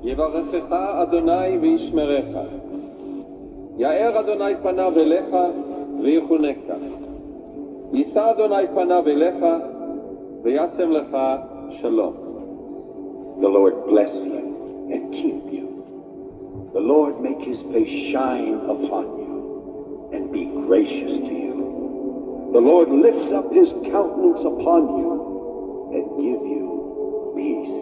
יברכך אדוני וישמרך. יאר אדוני פניו אליך ויחונקה. יישא אדוני פניו אליך וישם לך שלום. The Lord bless you and keep you. The Lord make his face shine upon you and be gracious to you. The Lord lift up his countenance upon you and give you peace.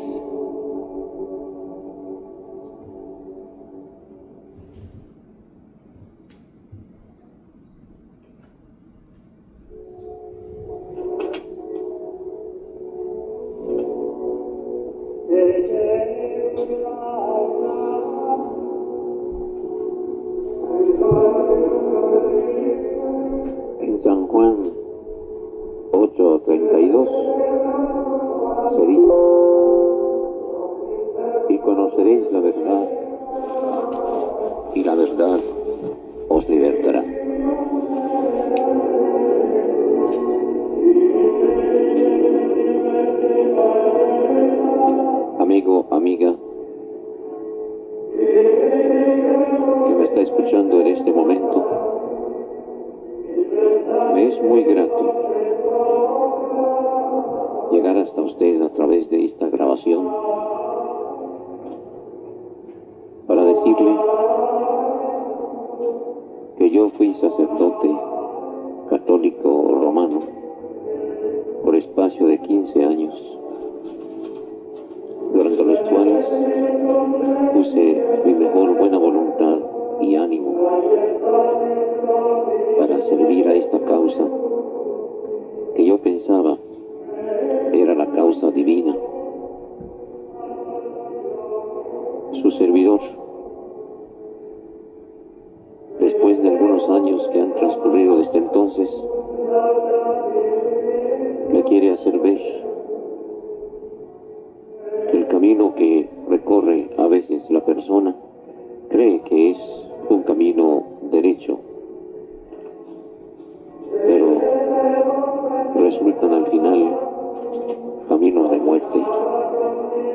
En San Juan 8:32 se dice: y conoceréis la verdad, y la verdad os libertará. Amigo, amiga, que me está escuchando en este momento, me es muy grato llegar hasta usted a través de esta grabación para decirle que yo fui sacerdote católico romano por espacio de 15 años, durante los cuales puse mi mejor buena voluntad y ánimo para servir a esta causa que yo pensaba era la causa divina. Su servidor, después de algunos años que han transcurrido desde entonces, me quiere hacer ver que el camino que recorre a veces la persona cree que es un camino derecho, pero resultan al final caminos de muerte.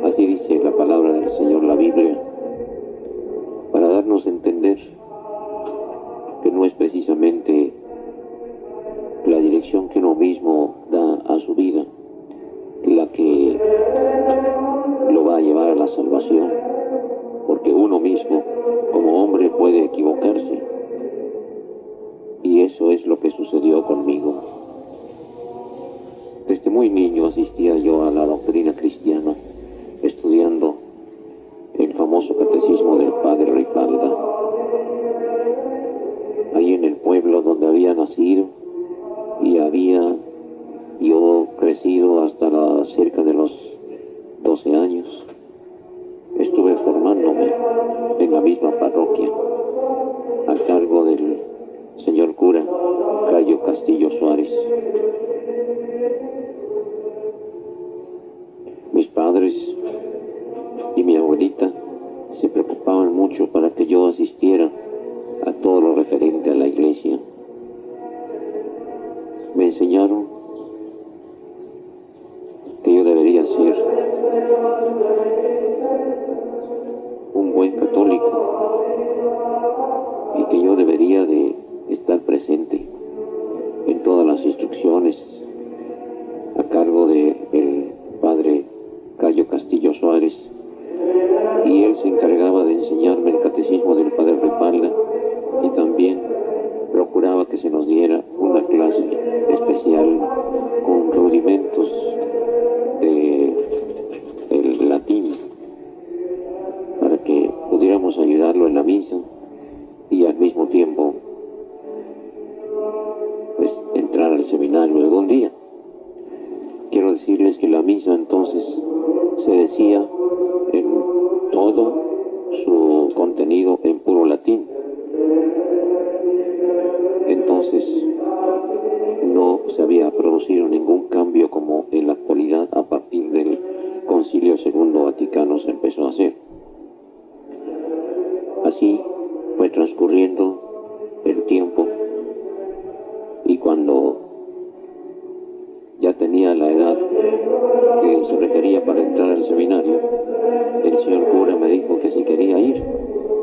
Así dice la palabra del Señor, la Biblia, para darnos a entender que no es precisamente la dirección que uno mismo da a su vida la que lo va a llevar a la salvación, porque uno mismo como hombre puede equivocarse, y eso es lo que sucedió conmigo. Desde muy niño asistía yo a la doctrina cristiana, estudiando el famoso catecismo del padre Ripalda, ahí en el pueblo donde había nacido y había yo crecido hasta cerca de los 12 años. Estuve formándome en la misma parroquia, a cargo del señor cura Cayo Castillo Suárez. Mis padres y mi abuelita se preocupaban mucho para que yo asistiera a todo lo referente a la iglesia. Me enseñaron que yo debería ser un buen católico y que yo debería de estar presente en todas las instrucciones a cargo del padre Cayo Castillo Suárez, y él se encargaba de enseñarme el catecismo del padre Ripalda, y también procuraba que se nos diera una clase especial con rudimentos del latín para que pudiéramos ayudarlo en la misa y al mismo tiempo pues entrar al seminario algún día. Quiero decirles que la misa entonces se decía en todo su contenido en puro latín. Entonces no se había producido ningún cambio como en la actualidad a partir del Concilio II Vaticano se empezó a hacer. Así fue transcurriendo el tiempo, y cuando ya tenía la edad que se requería para entrar al seminario, el señor señor cura me dijo que si quería ir.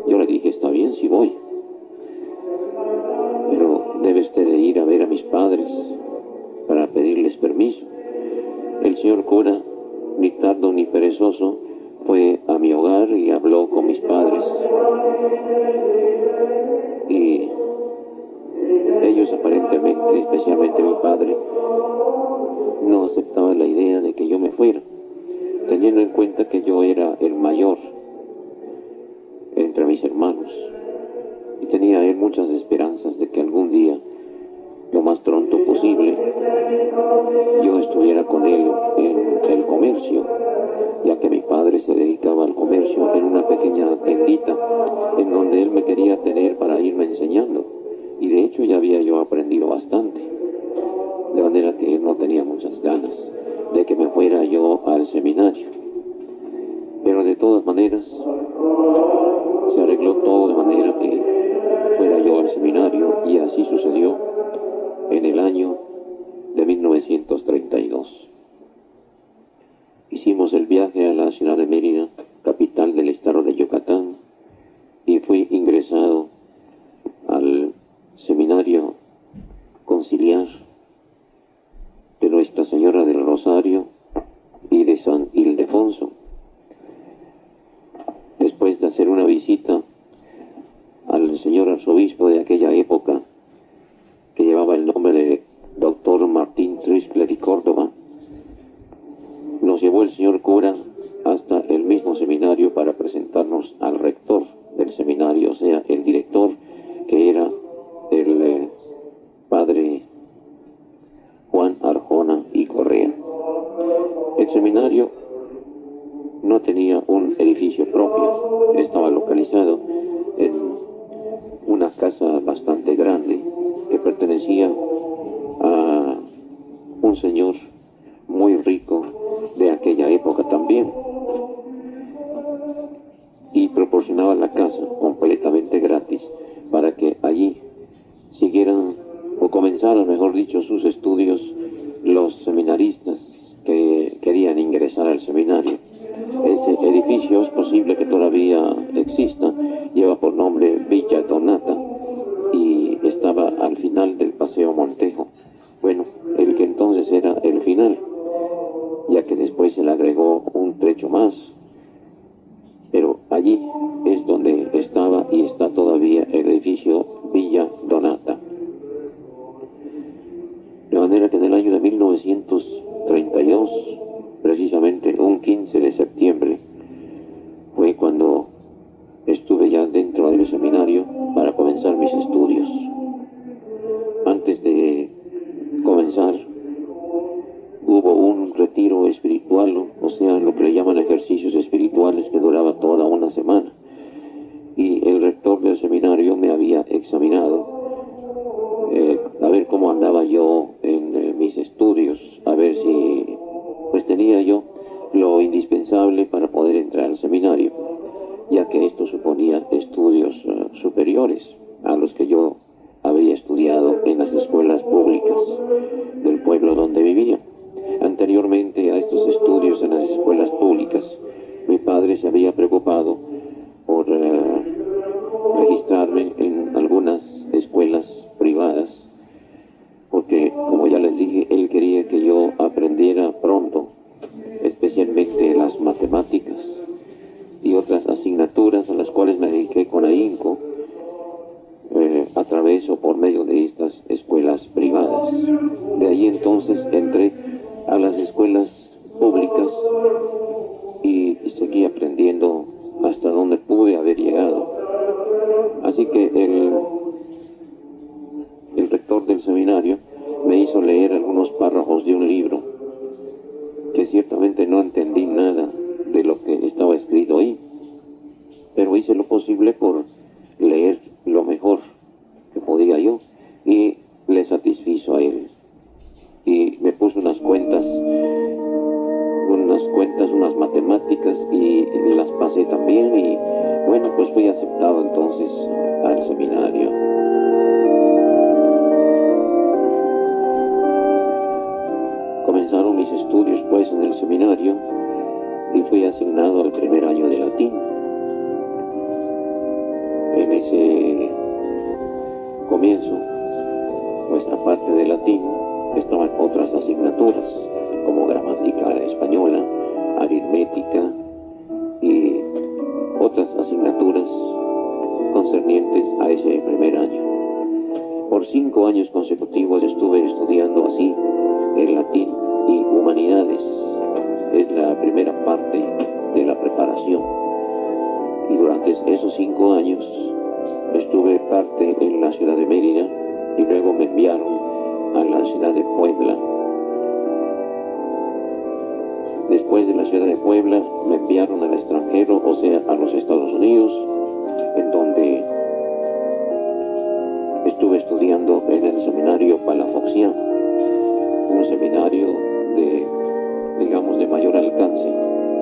Yo le dije, está bien, sí voy. Pero debe usted de ir a ver a mis padres para pedirles permiso. El señor cura, ni tardo ni perezoso, fue a mi hogar y habló con mis padres. Y ellos aparentemente, especialmente mi padre, no aceptaban la idea de que yo me fuera, teniendo en cuenta que yo era el mayor entre mis hermanos. Y tenía él muchas esperanzas de que algún día, lo más pronto posible, yo estuviera con él en el comercio, ya que mi padre se dedicaba al comercio en una pequeña tiendita en donde él me quería tener para irme enseñando. Y de hecho ya había yo aprendido bastante, de manera que él no tenía muchas ganas de que me fuera yo al seminario. Pero de todas maneras, se arregló todo de manera que fuera yo al seminario, y así sucedió en el año de 1932. Hicimos el viaje a la ciudad de Mérida, capital del estado de Yucatán, y fui ingresado al seminario conciliar de Nuestra Señora del Rosario y de San Ildefonso. Después de hacer una visita al señor arzobispo de aquella época, que llevaba el nombre de Dr. Martín Trisler y Córdoba, nos llevó el señor cura hasta el mismo seminario para presentarnos al rector del seminario, o sea, el director, que era el padre Juan Arjona y Correa. El seminario no tenía un edificio propio, estaba localizado en una casa bastante grande que pertenecía a un señor muy rico de aquella época también, y proporcionaba la casa completamente gratis para que allí siguieran o comenzaran, mejor dicho, sus estudios los seminaristas que querían ingresar al seminario. Ese edificio, es posible que todavía exista, lleva por nombre Villa Donata y estaba al final del Paseo Montejo. Bueno, el que entonces era el final, ya que después se le agregó un trecho más, pero allí es donde estaba y está todavía el edificio Villa Donata. De manera que en el año de 1932, precisamente un 15 de septiembre, fue cuando estuve ya dentro del seminario para comenzar mis estudios. Antes de comenzar, hubo un retiro espiritual, o sea, lo que le llaman ejercicios espirituales, que duraba toda una semana. Y el rector del seminario me había examinado, a ver cómo andaba yo en mis estudios, a ver si pues tenía yo lo indispensable para poder entrar al seminario, ya que esto suponía estudios superiores a los que yo había estudiado en las escuelas públicas del pueblo donde vivía. Anteriormente a estos estudios en las escuelas públicas, mi padre se había preocupado por registrarme en algunas escuelas privadas, porque, como ya les dije, él quería que yo aprendiera pronto, especialmente las matemáticas y otras asignaturas a las cuales me dediqué con ahínco, a través o por medio de estas escuelas privadas. De ahí entonces entré a las escuelas públicas y seguí aprendiendo hasta donde pude haber llegado. Así que el rector del seminario me hizo leer algunos párrafos de un libro, que ciertamente no entendí nada de lo que estaba escrito ahí, pero hice lo posible por leer lo mejor que podía yo, y le satisfizo a él. Y me puso unas cuentas, unas matemáticas, y las pasé también, y bueno, pues fui aceptado entonces al seminario. Comenzaron mis estudios pues en el seminario, y fui asignado al primer año de latín. En ese comienzo, pues aparte de latín, estaban otras asignaturas, como gramática española, aritmética y otras asignaturas concernientes a ese primer año. Por 5 años consecutivos estuve estudiando así el latín y humanidades. Es la primera parte de la preparación. Y durante esos 5 años estuve parte en la ciudad de Mérida y luego me enviaron a la ciudad de Puebla. Después de la ciudad de Puebla me enviaron al extranjero, o sea, a los Estados Unidos, en donde estuve estudiando en el seminario Palafoxian, un seminario de mayor alcance,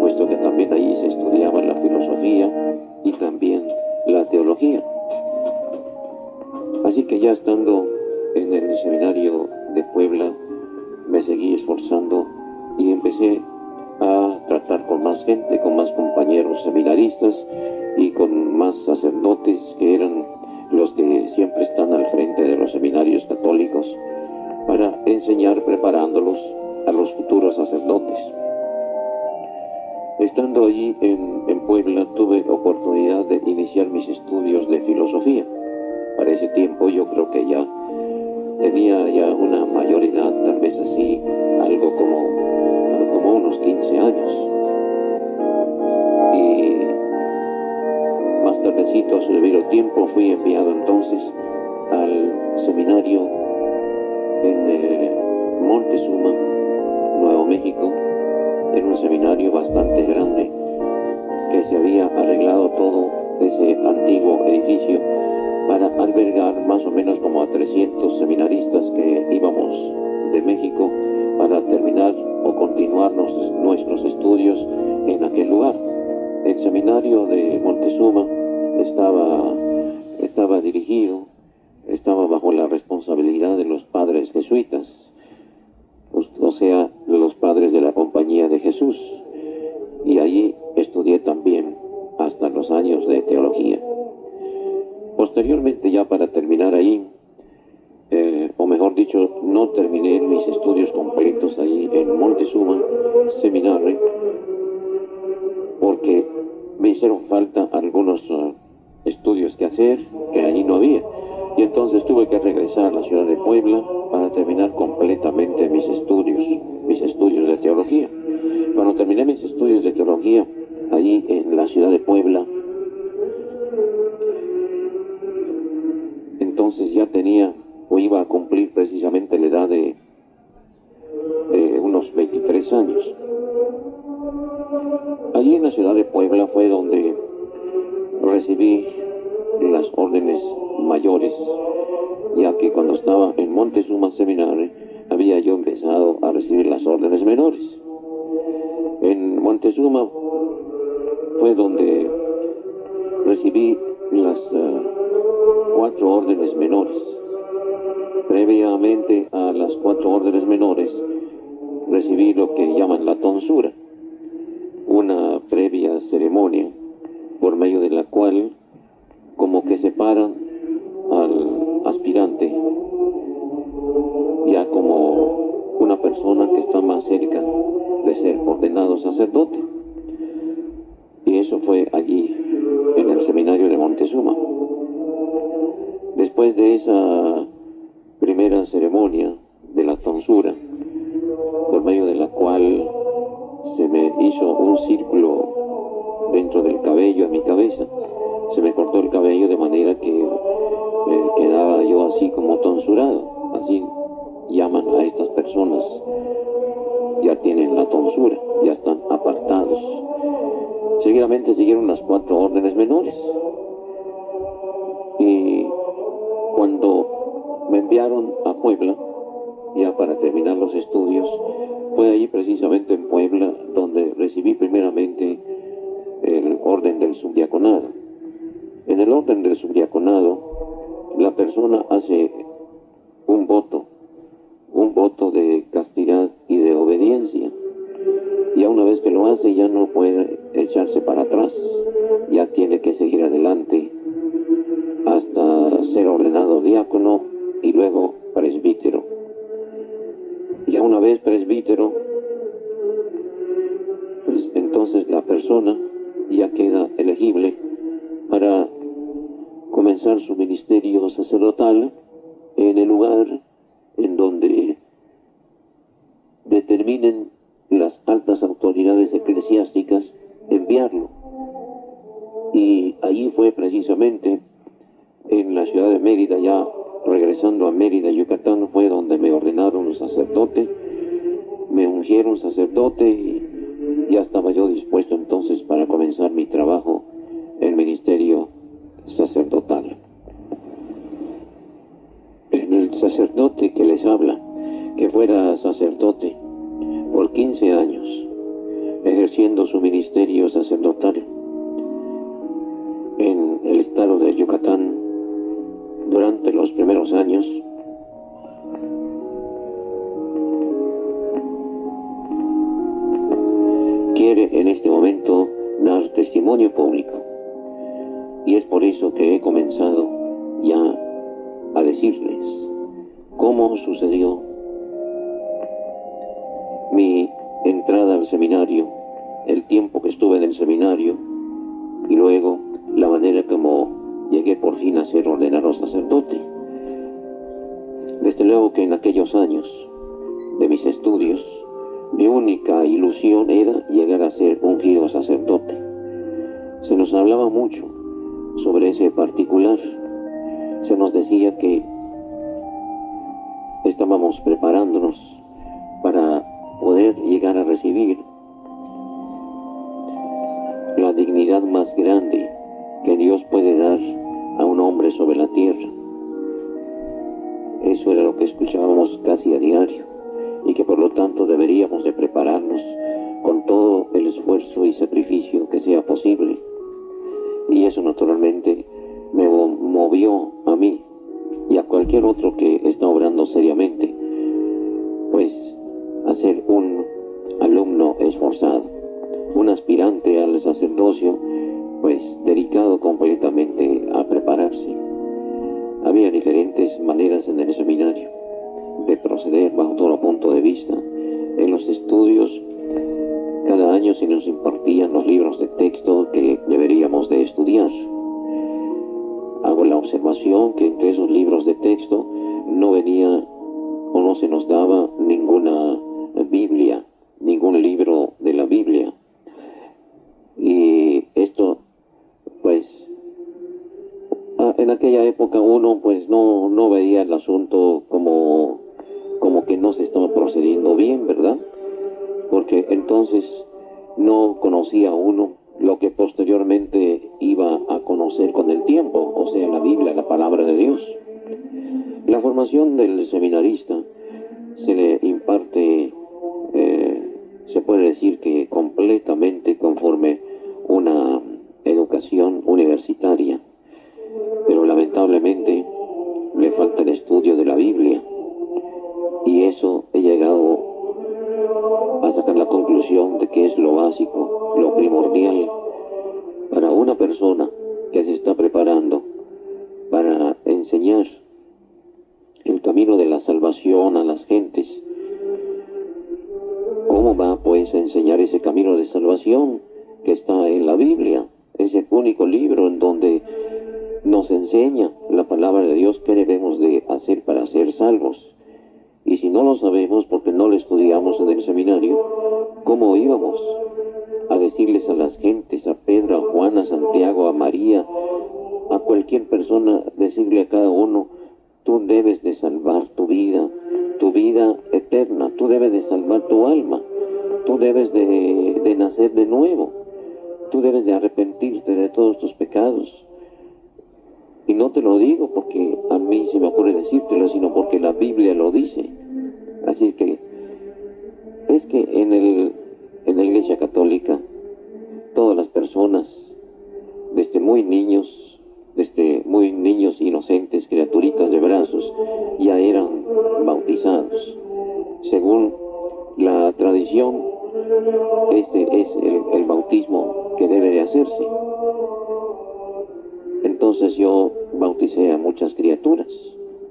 puesto que también ahí se estudiaba la filosofía y también la teología. Así que ya estando en el seminario de Puebla, me seguí esforzando y empecé a tratar con más gente, con más compañeros seminaristas y con más sacerdotes que eran los que siempre están al frente de los seminarios católicos, para enseñar preparándolos a los futuros sacerdotes. Estando allí en Puebla tuve oportunidad de iniciar mis estudios de filosofía. Para ese tiempo yo creo que ya tenía ya una mayoridad, tal vez así, algo como unos 15 años. Y más tardecito, a su debido tiempo, fui enviado entonces al seminario en Montezuma, Nuevo México, en un seminario bastante grande que se había arreglado todo ese antiguo edificio para albergar más o menos como a 300 seminaristas que íbamos de México para terminar o continuar nuestros estudios en aquel lugar. El seminario de Montezuma estaba dirigido, estaba bajo la responsabilidad de los padres jesuitas, o sea, los padres de la Compañía de Jesús, y allí estudié también hasta los años de teología. Posteriormente, ya para terminar ahí, o mejor dicho, no terminé mis estudios completos ahí en Montezuma Seminary, porque me hicieron falta algunos estudios que hacer que allí no había, y entonces tuve que regresar a la ciudad de Puebla para terminar completamente mis estudios de teología. Cuando terminé mis estudios de teología allí en la ciudad de Puebla, entonces ya tenía o iba a cumplir precisamente la edad de unos 23 años. Allí en la ciudad de Puebla fue donde recibí las órdenes mayores, ya que cuando estaba en Montezuma Seminary había yo empezado a recibir las órdenes menores. En Montezuma fue donde recibí las 4 órdenes menores. Previamente a las 4 órdenes menores recibí lo que llaman la tonsura, una previa ceremonia por medio de la cual como que separan al aspirante ya como una persona que está más cerca de ser ordenado sacerdote. Y eso fue allí en el seminario de Montezuma. Después de esa primera ceremonia de la tonsura, por medio de la cual se me hizo un círculo dentro del cabello, en mi cabeza, se me cortó el cabello de manera que quedaba yo así como tonsurado. Así llaman a estas personas, ya tienen la tonsura, ya están apartados. Seguidamente siguieron las 4 órdenes menores, y cuando me enviaron a Puebla ya para terminar los estudios, fue ahí precisamente en Puebla donde recibí primeramente el orden del subdiaconado. En el orden del subdiaconado, la persona hace un voto de castidad y de obediencia, y Ya una vez que lo hace, ya no puede echarse para atrás, ya tiene que seguir adelante hasta ser ordenado diácono y luego presbítero. Ya una vez presbítero, pues entonces la persona ya queda elegible para comenzar su ministerio sacerdotal en el lugar en donde determinen las altas autoridades eclesiásticas enviarlo. Y allí fue precisamente en la ciudad de Mérida, ya regresando a Mérida, Yucatán, fue donde me ordenaron un sacerdote, me ungieron sacerdote y ya estaba yo dispuesto entonces para comenzar mi trabajo en ministerio sacerdotal. El sacerdote que les habla, que fuera sacerdote por 15 años, ejerciendo su ministerio sacerdotal en el estado de Yucatán durante los primeros años, quiere en este momento dar testimonio público. Y es por eso que he comenzado ya a decirles cómo sucedió mi entrada al seminario, el tiempo que estuve en el seminario y luego la manera como llegué por fin a ser ordenado sacerdote. Desde luego que en aquellos años de mis estudios, mi única ilusión era llegar a ser ungido sacerdote. Se nos hablaba mucho sobre ese particular. Se nos decía que estábamos preparándonos para poder llegar a recibir la dignidad más grande que Dios puede dar a un hombre sobre la tierra. Eso era lo que escuchábamos casi a diario, y que por lo tanto deberíamos de prepararnos con todo el esfuerzo y sacrificio que sea posible. Y eso naturalmente me movió a mí y a cualquier otro que está obrando seriamente, pues a ser un alumno esforzado, un aspirante al sacerdocio, pues dedicado completamente a prepararse. Había diferentes maneras en el seminario de proceder bajo todo punto de vista. En los estudios, cada año se nos impartían los libros de texto que deberíamos de estudiar. Hago la observación que entre esos libros de texto no venía o no se nos daba ninguna Biblia, ningún libro de la Biblia. Y esto, pues, en aquella época uno pues no veía el asunto como que no se estaba procediendo bien, ¿verdad? Porque entonces no conocía uno lo que posteriormente iba a conocer con el tiempo, o sea, la Biblia, la palabra de Dios. La formación del seminarista se le imparte, se puede decir que completamente conforme una educación universitaria, pero lamentablemente le falta el estudio de la Biblia, y eso he llegado a sacar la conclusión de que es lo básico, lo primordial para una persona que se está preparando para enseñar el camino de la salvación a las gentes. ¿Cómo va pues a enseñar ese camino de salvación que está en la Biblia? Es el único libro en donde nos enseña la palabra de Dios qué debemos de hacer para ser salvos. Y si no lo sabemos porque no lo estudiamos en el seminario, ¿cómo íbamos a decirles a las gentes, a Pedro, a Juan, a Santiago, a María, a cualquier persona, decirle a cada uno: tú debes de salvar tu vida eterna, tú debes de salvar tu alma, tú debes de nacer de nuevo, tú debes de arrepentirte de todos tus pecados? Y no te lo digo porque a mí se me ocurre decírtelo, sino porque la Biblia lo dice. Así que es que en la Iglesia Católica todas las personas, desde muy niños inocentes, criaturitas de brazos, ya eran bautizados. Según la tradición, este es el bautismo que debe de hacerse. Entonces yo bauticé a muchas criaturas,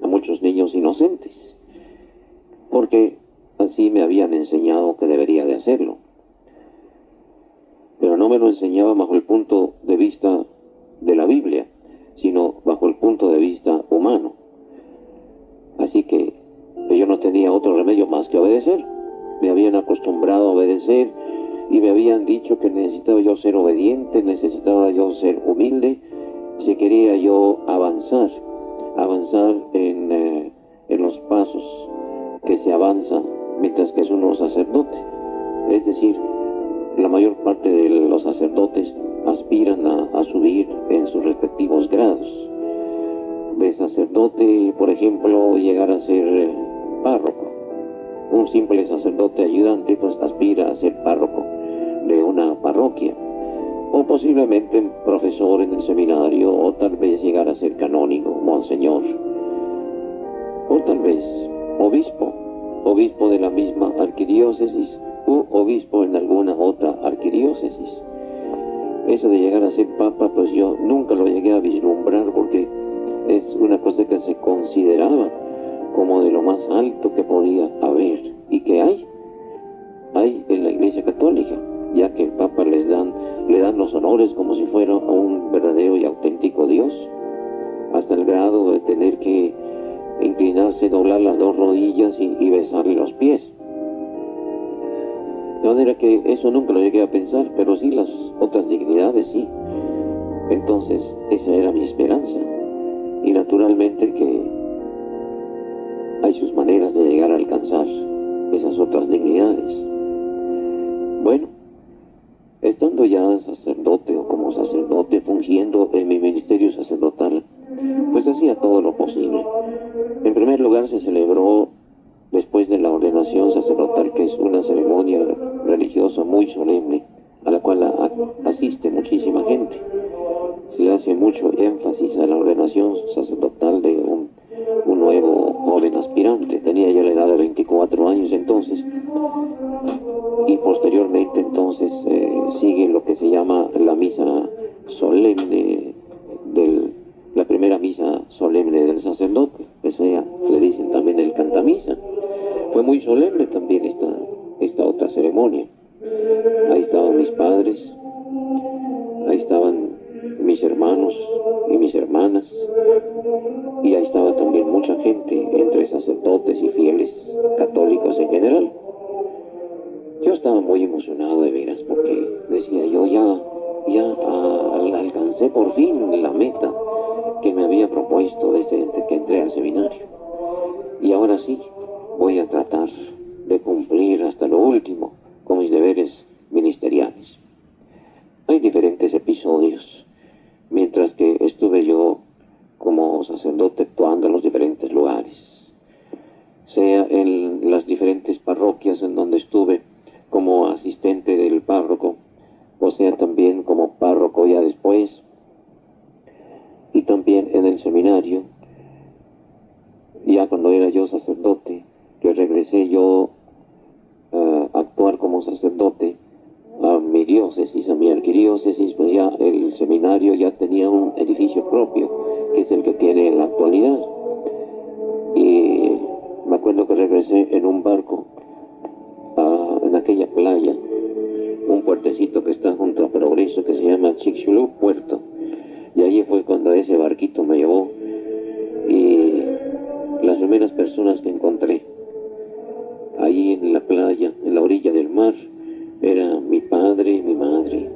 a muchos niños inocentes, porque así me habían enseñado que debería de hacerlo. Pero no me lo enseñaba bajo el punto de vista de la Biblia, sino bajo el punto de vista humano. Así que yo no tenía otro remedio más que obedecer. Me habían acostumbrado a obedecer y me habían dicho que necesitaba yo ser obediente, necesitaba yo ser humilde, si quería yo avanzar en los pasos que se avanza mientras que es uno sacerdote. Es decir, la mayor parte de los sacerdotes aspiran a subir en sus respectivos grados. De sacerdote, por ejemplo, llegar a ser párroco. Un simple sacerdote ayudante pues aspira a ser párroco de una parroquia, o posiblemente profesor en el seminario, o tal vez llegar a ser canónigo, monseñor, o tal vez obispo de la misma arquidiócesis, u obispo en alguna otra arquidiócesis. Eso de llegar a ser papa, pues yo nunca lo llegué a vislumbrar, porque es una cosa que se consideraba como de lo más alto que podía haber y que hay en la Iglesia Católica, ya que el Papa le dan los honores como si fuera un verdadero y auténtico Dios, hasta el grado de tener que inclinarse, doblar las dos rodillas y besarle los pies. De manera que eso nunca lo llegué a pensar, pero sí las otras dignidades, sí. Entonces esa era mi esperanza, y naturalmente que hay sus maneras de llegar a alcanzar esas otras dignidades. Bueno, estando ya sacerdote o como sacerdote, fungiendo en mi ministerio sacerdotal, pues hacía todo lo posible. En primer lugar, se celebró después de la ordenación sacerdotal, que es una ceremonia religiosa muy solemne, a la cual asiste muchísima gente. Se le hace mucho énfasis a la ordenación sacerdotal de un nuevo joven aspirante. Tenía yo la edad de 24 años entonces, y posteriormente entonces sigue lo que se llama la misa solemne, la primera misa solemne del sacerdote. Eso ya le dicen también el cantamisa. Fue muy solemne también esta otra ceremonia. Ahí estaban mis padres, ahí estaban mis hermanos y mis hermanas, y ahí estaba también mucha gente, entre sacerdotes y fieles católicos en general. Yo estaba muy emocionado de veras, porque decía yo, ya alcancé por fin la meta que me había propuesto desde que entré al seminario. Y ahora sí, voy a tratar de cumplir hasta lo último con mis deberes ministeriales. Hay diferentes episodios mientras que estuve yo como sacerdote actuando en los diferentes lugares, sea en las diferentes parroquias en donde estuve como asistente del párroco, o sea también como párroco ya después, y también en el seminario, ya cuando era yo sacerdote, que regresé yo a actuar como sacerdote a mi diócesis, a mi arquidiócesis, pues ya el seminario ya tenía un edificio propio, que es el que tiene en la actualidad. Y me acuerdo que regresé en un barco en aquella playa, un puertecito que está junto a Progreso, que se llama Chicxulub Puerto, y allí fue cuando ese barquito me llevó, y las primeras personas que encontré ahí en la playa, en la orilla del mar, era mi padre, mi madre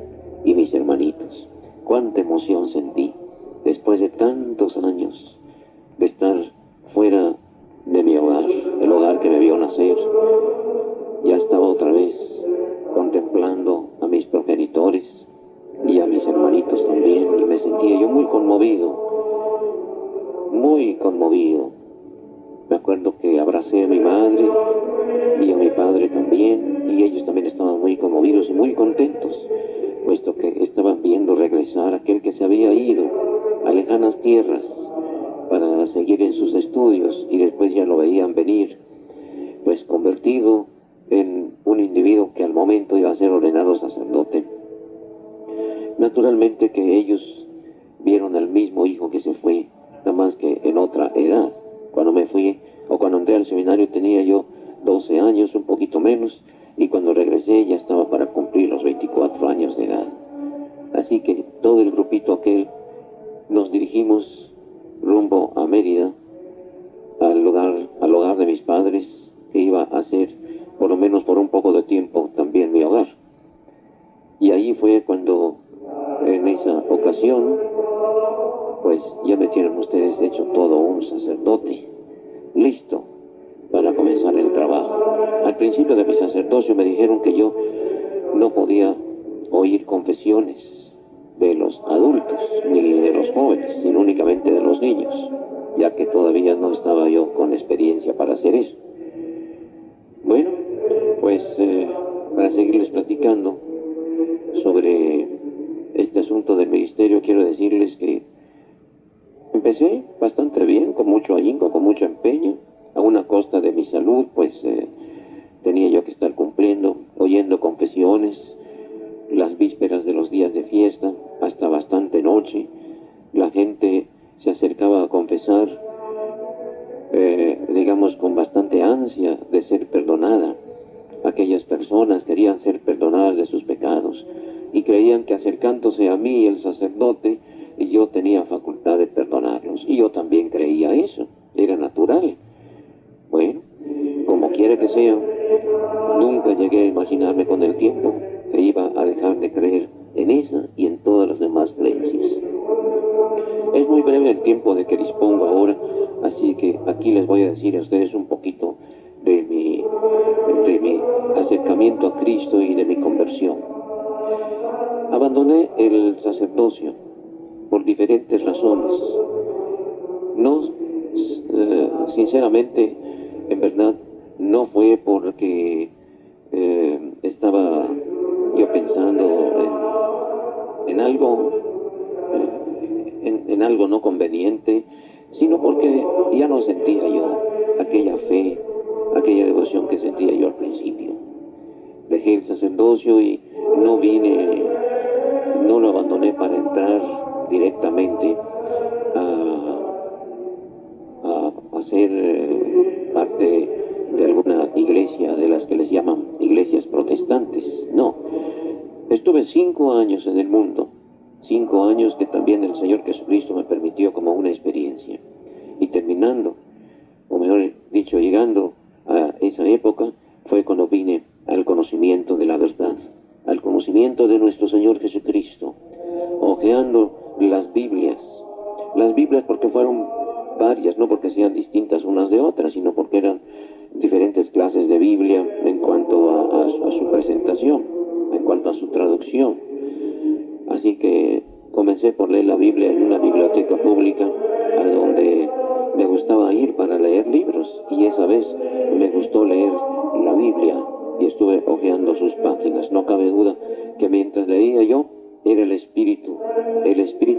y mis hermanitos. Cuánta emoción sentí después de tantos años de estar fuera de mi hogar, el hogar que me vio nacer. Ya estaba otra vez contemplando a mis progenitores y a mis hermanitos también, y me sentía yo muy conmovido, muy conmovido. Me acuerdo que abracé a mi madre y a mi padre también, y ellos también estaban muy conmovidos y muy contentos, puesto que estaban viendo regresar a aquel que se había ido a lejanas tierras para seguir en sus estudios, y después ya lo veían venir, pues convertido en un individuo que al momento iba a ser ordenado sacerdote. Naturalmente que ellos vieron al mismo hijo que se fue, nada más que en otra edad. Cuando me fui, o cuando entré al seminario, tenía yo 12 años, un poquito menos, y cuando regresé ya estaba para cumplir los 24 años de edad. Así que todo el grupito aquel nos dirigimos rumbo a Mérida, al hogar de mis padres, que iba a ser, por lo menos por un poco de tiempo, también mi hogar. Y ahí fue cuando, en esa ocasión, pues ya me tienen ustedes hecho todo un sacerdote, listo para comenzar el trabajo. Al principio de mi sacerdocio me dijeron que yo no podía oír confesiones de los adultos ni de los jóvenes, sino únicamente de los niños, ya que todavía no estaba yo con experiencia para hacer eso. Bueno, pues para seguirles platicando sobre este asunto del ministerio, quiero decirles que empecé bastante bien, con mucho ahínco, con mucho empeño, a una costa de mi salud, pues tenía yo que estar cumpliendo, oyendo confesiones, las vísperas de los días de fiesta, hasta bastante noche. La gente se acercaba a confesar, digamos, con bastante ansia de ser perdonada. Aquellas personas querían ser perdonadas de sus pecados y creían que acercándose a mí, el sacerdote, yo tenía facultad de perdonarlos. Y yo también creía eso, era natural. Bueno, como quiera que sea, nunca llegué a imaginarme con el tiempo que iba a dejar de creer en esa y en todas las demás creencias. Es muy breve el tiempo de que dispongo ahora, así que aquí les voy a decir a ustedes un poquito de mi acercamiento a Cristo y de mi conversión. Abandoné el sacerdocio por diferentes razones. No, sinceramente, en verdad, no fue porque estaba yo pensando en algo, en algo no conveniente, sino porque ya no sentía yo aquella fe, aquella devoción que sentía yo al principio. Dejé el sacerdocio y no lo abandoné para entrar directamente a ser parte de alguna iglesia de las que les llaman iglesias protestantes. No, estuve 5 años en el mundo, 5 años que también el Señor Jesucristo me permitió como una experiencia. Y terminando, o mejor dicho, llegando a esa época, fue cuando vine al conocimiento de la verdad, al conocimiento de nuestro Señor Jesucristo, hojeando las Biblias porque fueron varias, no porque sean distintas unas de otras, sino porque eran diferentes clases de Biblia en cuanto a su presentación, en cuanto a su traducción. Así que comencé por leer la Biblia en una biblioteca pública a donde me gustaba ir para leer libros, y esa vez me gustó leer la Biblia y estuve hojeando sus páginas. No cabe duda que mientras leía yo, era el Espíritu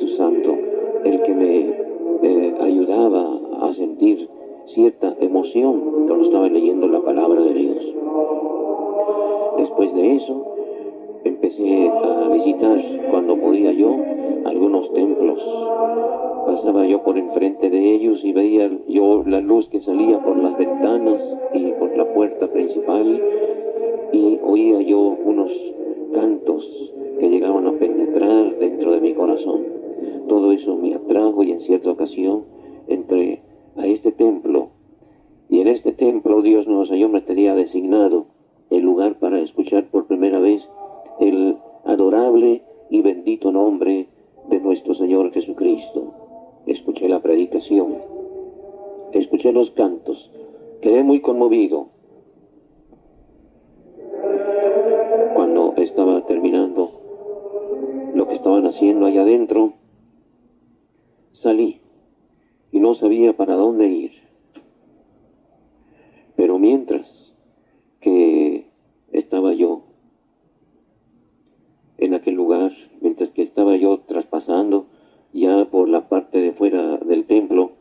Santo el que me ayudaba a sentir cierta emoción cuando estaba leyendo la palabra de Dios. Después de eso, empecé a visitar, cuando podía yo, algunos templos. Pasaba yo por enfrente de ellos y veía yo la luz que salía por las ventanas y por la puerta principal, y oía yo unos cantos que llegaban a penetrar dentro de mi corazón. Todo eso me atrajo, y en cierta ocasión entré a este templo, y en este templo Dios nuestro Señor me tenía designado el lugar para escuchar por primera vez el adorable y bendito nombre de nuestro Señor Jesucristo. Escuché la predicación, escuché los cantos, quedé muy conmovido. Cuando estaba terminando lo que estaban haciendo allá adentro, salí y no sabía para dónde ir. Pero mientras que estaba yo en aquel lugar, mientras que estaba yo traspasando ya por la parte de fuera del templo,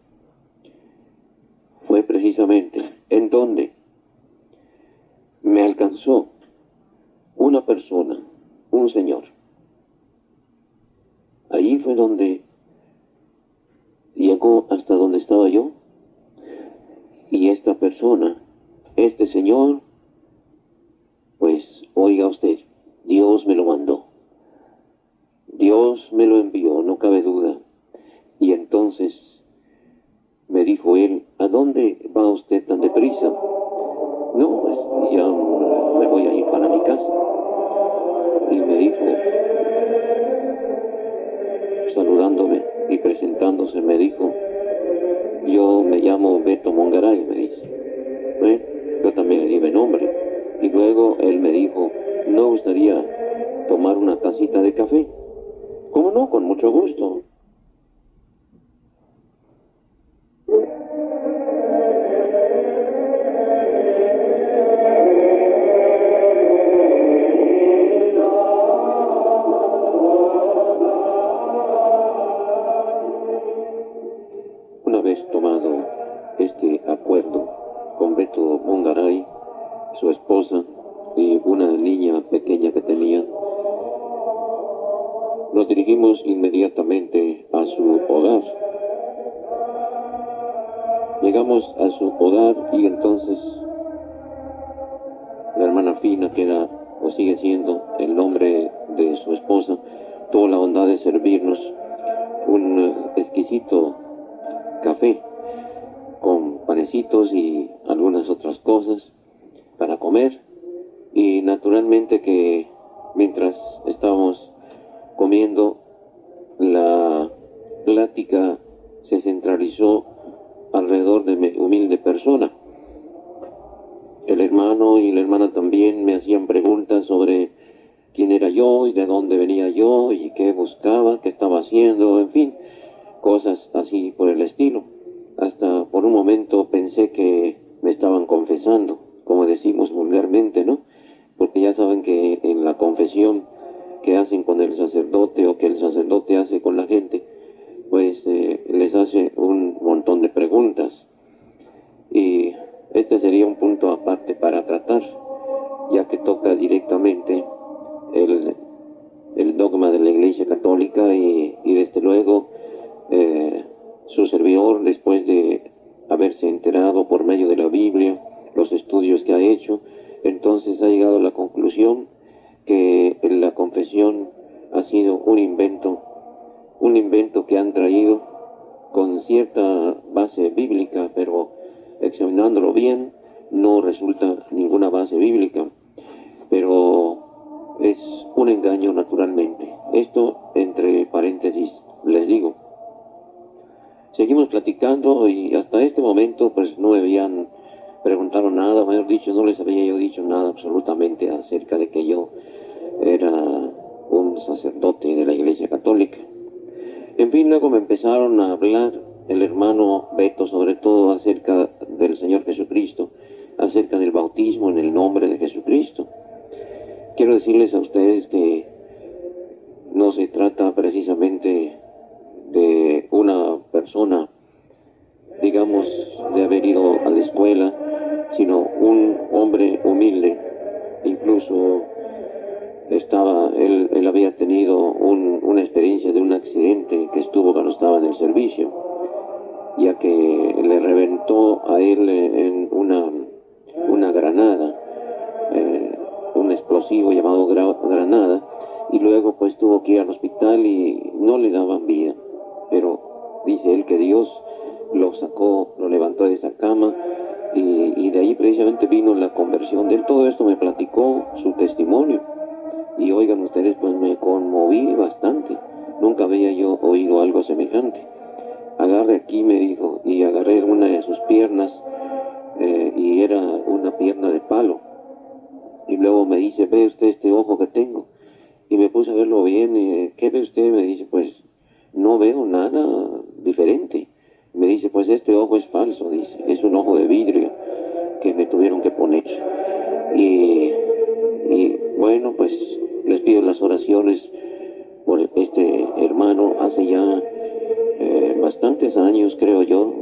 fue precisamente en donde me alcanzó un señor. Ahí fue donde llegó hasta donde estaba yo. Y esta persona, este señor, pues oiga usted, Dios me lo mandó. Dios me lo envió, no cabe duda. Y entonces me dijo él, ¿a dónde va usted tan deprisa? No, pues ya me voy a ir para mi casa. Y me dijo, saludándome y presentándose, me dijo, yo me llamo Beto Mongaray, me dice. Bueno, yo también le di mi nombre. Y luego él me dijo, ¿no gustaría tomar una tacita de café? ¿Cómo no? Con mucho gusto. Una vez tomado este acuerdo con Beto Mongaray, su esposa y una niña pequeña que tenía, nos dirigimos inmediatamente a su hogar. Llegamos a su hogar y entonces la hermana Fina, que era o sigue siendo el nombre de su esposa, tuvo la bondad de servirnos un exquisito café con panecitos y algunas otras cosas para comer. Y naturalmente que mientras estábamos comiendo, la plática se centralizó alrededor de mi humilde persona. El hermano y la hermana también me hacían preguntas sobre quién era yo y de dónde venía yo y qué buscaba, qué estaba haciendo, en fin, cosas así por el estilo. Hasta por un momento pensé que me estaban confesando, como decimos vulgarmente, ¿no? Porque ya saben que en la confesión que hacen con el sacerdote o que el sacerdote hace con la gente, pues les hace un montón de preguntas. Y este sería un punto aparte para tratar, ya que toca directamente el dogma de la Iglesia Católica y desde luego su servidor, después de haberse enterado por medio de la Biblia, los estudios que ha hecho, entonces ha llegado a la conclusión que la confesión ha sido un invento que han traído con cierta base bíblica, pero examinándolo bien no resulta ninguna base bíblica, pero es un engaño naturalmente. Esto entre paréntesis les digo. Seguimos platicando y hasta este momento pues no me habían preguntado nada, mejor dicho, no les había yo dicho nada absolutamente acerca de que yo era un sacerdote de la Iglesia Católica. En fin, luego me empezaron a hablar el hermano Beto, sobre todo acerca del Señor Jesucristo, acerca del bautismo en el nombre de Jesucristo. Quiero decirles a ustedes que no se trata precisamente de una persona, digamos, de haber ido a la escuela, sino un hombre humilde. Incluso él había tenido una experiencia de un accidente que estuvo cuando estaba en el servicio, ya que le reventó a él en una granada, un explosivo llamado granada, y luego pues tuvo que ir al hospital y no le daban vida, pero dice él que Dios lo sacó, lo levantó de esa cama y de ahí precisamente vino la conversión de él. Todo esto me platicó su testimonio y oigan ustedes, pues me conmoví bastante, nunca había yo oído algo semejante. Agarre aquí, me dijo, y agarré una de sus piernas y era una pierna de palo. Y luego me dice, ¿ve usted este ojo que tengo? Y me puse a verlo bien. ¿Qué ve usted? Me dice, pues no veo nada diferente. Me dice, pues este ojo es falso, dice, es un ojo de vidrio que me tuvieron que poner. Y bueno, pues les pido las oraciones por este hermano. Hace ya bastantes años, creo yo,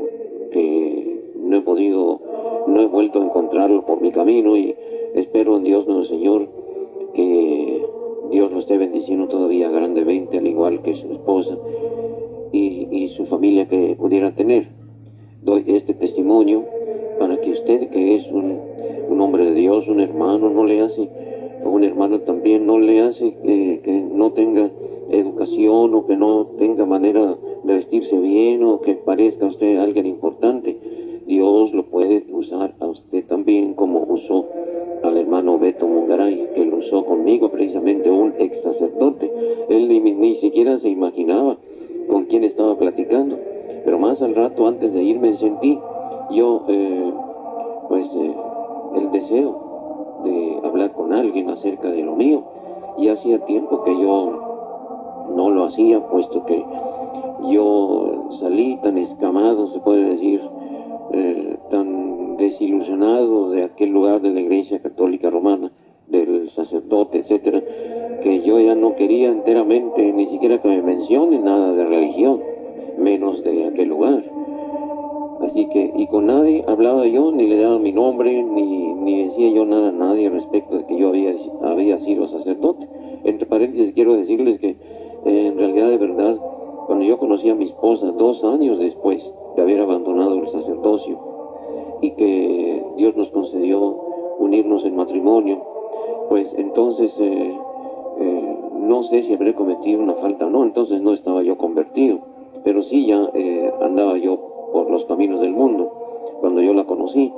que no he vuelto a encontrarlo por mi camino y espero en Dios nuestro Señor que Dios lo esté bendiciendo todavía grandemente, al igual que su esposa y su familia que pudiera tener. Doy este testimonio para que usted, que es un hombre de Dios, un hermano, no le hace, o un hermano también, no le hace que no tenga educación o que no tenga manera de vestirse bien o que parezca usted alguien importante. Dios lo puede usar a usted también, como usó al hermano Beto Mungaray, que lo usó conmigo, precisamente un ex sacerdote. Él ni siquiera se imaginaba con quién estaba platicando, pero más al rato, antes de irme, sentí yo el deseo de hablar con alguien acerca de lo mío, y hacía tiempo que yo no lo hacía, puesto que yo salí tan escamado, se puede decir, tan desilusionado de aquel lugar de la Iglesia Católica Romana, del sacerdote, etcétera, que yo ya no quería enteramente ni siquiera que me mencionen nada de religión, menos de aquel lugar. Así que, y con nadie hablaba yo, ni le daba mi nombre, ni decía yo nada a nadie respecto de que yo había sido sacerdote. Entre paréntesis, quiero decirles que en realidad, de verdad, cuando yo conocí a mi esposa 2 años después de haber abandonado el sacerdocio y que Dios nos concedió unirnos en matrimonio, pues entonces no sé si habré cometido una falta o no. Entonces no estaba yo convertido, pero sí ya andaba yo por los caminos del mundo cuando yo la conocí,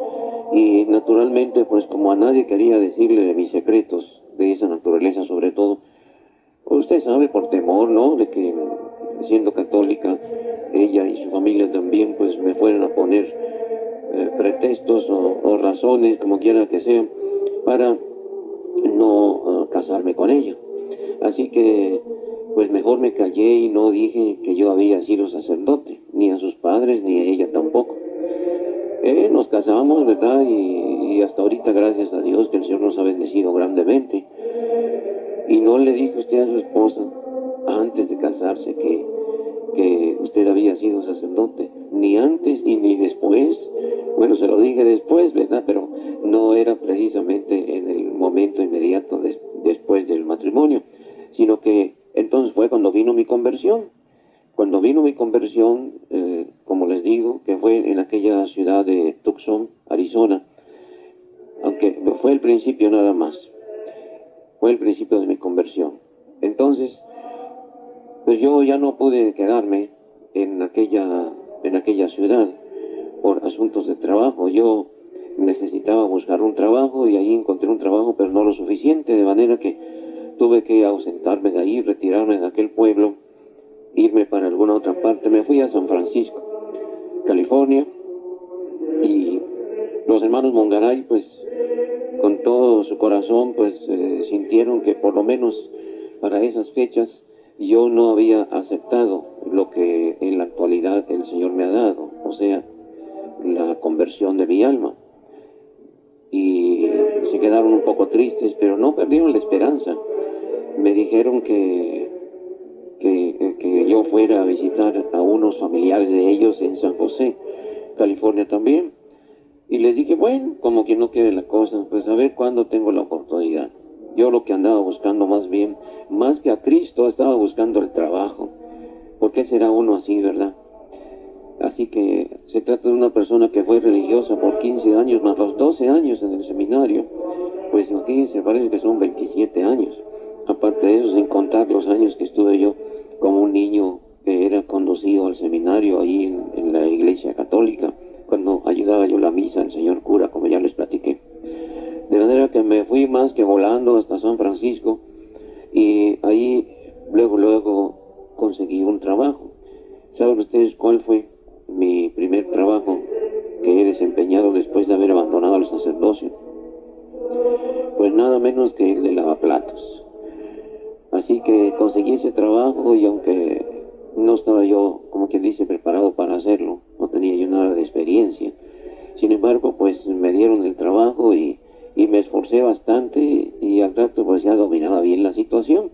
y naturalmente, pues como a nadie quería decirle de mis secretos de esa naturaleza, sobre todo, usted sabe, por temor, ¿no?, de que siendo católica ella y su familia también pues me fueran a poner pretextos o razones, como quiera que sea, para no casarme con ella. Así que pues mejor me callé y no dije que yo había sido sacerdote, ni a sus padres ni a ella tampoco. Nos casamos, ¿verdad? Y hasta ahorita, gracias a Dios, que el Señor nos ha bendecido grandemente. Y no le dije usted a su esposa antes de casarse que usted había sido sacerdote, ni antes y ni después. Bueno, se lo dije después, ¿verdad? Pero no era precisamente en el momento inmediato después del matrimonio, sino que entonces fue cuando vino mi conversión. Cuando vino mi conversión, como les digo, que fue en aquella ciudad de Tucson, Arizona, aunque fue el principio nada más, fue el principio de mi conversión. Entonces, pues yo ya no pude quedarme en aquella ciudad por asuntos de trabajo. Yo necesitaba buscar un trabajo y ahí encontré un trabajo, pero no lo suficiente, de manera que tuve que ausentarme de ahí, retirarme de aquel pueblo, irme para alguna otra parte. Me fui a San Francisco, California, y los hermanos Mungaray, pues con todo su corazón, pues sintieron que por lo menos para esas fechas yo no había aceptado lo que en la actualidad el Señor me ha dado, o sea, la conversión de mi alma. Y se quedaron un poco tristes, pero no perdieron la esperanza. Me dijeron que yo fuera a visitar a unos familiares de ellos en San José, California también. Y les dije, bueno, como quien no quiere la cosa, pues a ver cuándo tengo la oportunidad. Yo lo que andaba buscando más bien, más que a Cristo, estaba buscando el trabajo. ¿Por qué será uno así, verdad? Así que se trata de una persona que fue religiosa por 15 años, más los 12 años en el seminario. Pues imagínense, parece que son 27 años. Aparte de eso, sin contar los años que estuve yo como un niño que era conducido al seminario ahí en la iglesia católica, cuando ayudaba yo la misa al señor cura, como ya les platiqué. De manera que me fui más que volando hasta San Francisco, y ahí luego conseguí un trabajo. ¿Saben ustedes cuál fue mi primer trabajo que he desempeñado después de haber abandonado el sacerdocio? Pues nada menos que el de lavaplatos. Así que conseguí ese trabajo, y aunque no estaba yo, como quien dice, preparado para hacerlo, no tenía yo nada de experiencia, sin embargo, pues me dieron el trabajo y me esforcé bastante, y al rato pues ya dominaba bien la situación.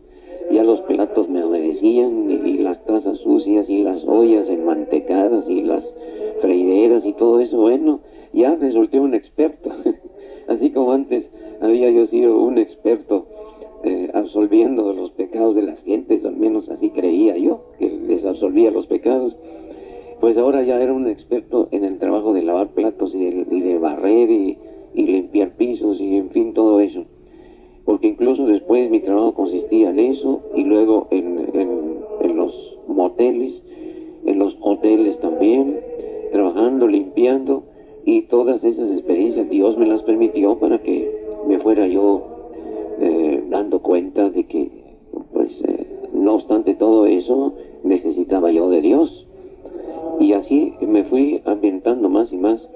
Ya los platos me obedecían, y las tazas sucias, y las ollas enmantecadas, y las freideras, y todo eso. Bueno, ya resulté un experto. Así como antes había yo sido un experto absolviendo los pecados de las gentes, al menos así creía yo, que les absolvía los pecados. Pues ahora ya era un experto en el trabajo de lavar platos y de barrer y limpiar pisos y en fin todo eso. Porque incluso después mi trabajo consistía en eso y luego en los moteles, en los hoteles también, trabajando, limpiando, y todas esas experiencias Dios me las permitió para que me fuera yo dando cuenta de que, pues, no obstante todo eso, necesitaba yo de Dios. Y así me fui ambientando más y más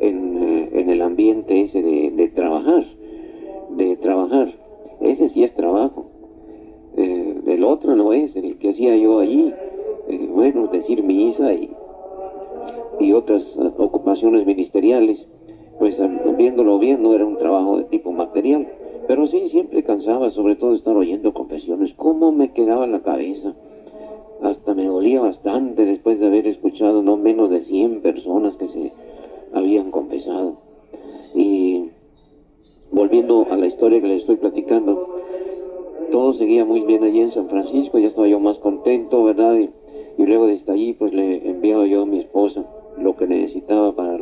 en el ambiente ese de trabajar. Ese sí es trabajo. El otro no es el que hacía yo allí. Bueno, decir misa y otras ocupaciones ministeriales, pues viéndolo bien no era un trabajo de tipo material, pero sí siempre cansaba, sobre todo estar oyendo confesiones. Cómo me quedaba la cabeza, hasta me dolía bastante después de haber escuchado no menos de 100 personas que se habían confesado. Y volviendo a la historia que les estoy platicando, todo seguía muy bien allí en San Francisco, ya estaba yo más contento, ¿verdad? Y luego desde allí pues le enviaba yo a mi esposa lo que necesitaba para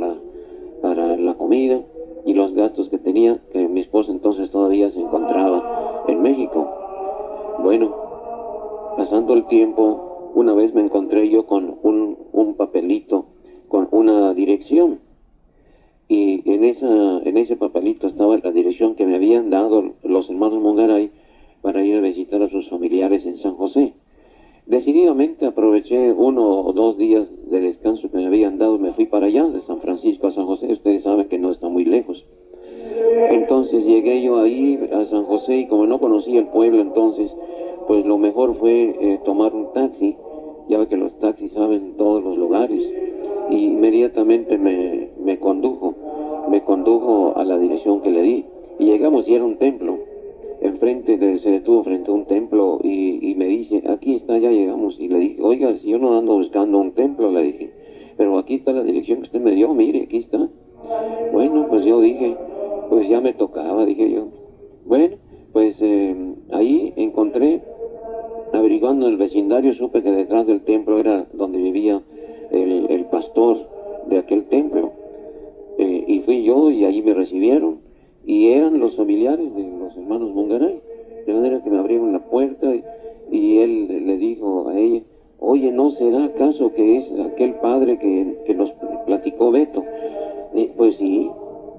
la comida y los gastos que tenía, que mi esposa entonces todavía se encontraba en México. Bueno, pasando el tiempo, una vez me encontré yo con un papelito con una dirección, y en ese papelito estaba la dirección que me habían dado los hermanos Mongaray para ir a visitar a sus familiares en San José. Decididamente aproveché 1 o 2 días de descanso que me habían dado, me fui para allá, de San Francisco a San José. Ustedes saben que no está muy lejos. Entonces llegué yo ahí a San José, y como no conocía el pueblo entonces, pues lo mejor fue tomar un taxi. Ya ve que los taxis saben todos los lugares, y inmediatamente me condujo a la dirección que le di, y llegamos y era un templo. Se detuvo frente a un templo y me dice, aquí está, ya llegamos. Y le dije, oiga, si yo no ando buscando un templo, le dije, pero aquí está la dirección que usted me dio, mire, aquí está. Bueno, pues yo dije, pues ya me tocaba, dije yo. Bueno, pues ahí encontré, averiguando en el vecindario, supe que detrás del templo era donde vivía el pastor de aquel templo. Y fui yo, y ahí me recibieron, y eran los familiares de los hermanos Mongaray, de manera que me abrieron la puerta, y él le dijo a ella, oye, ¿no será acaso que es aquel padre que nos platicó Beto? Pues sí,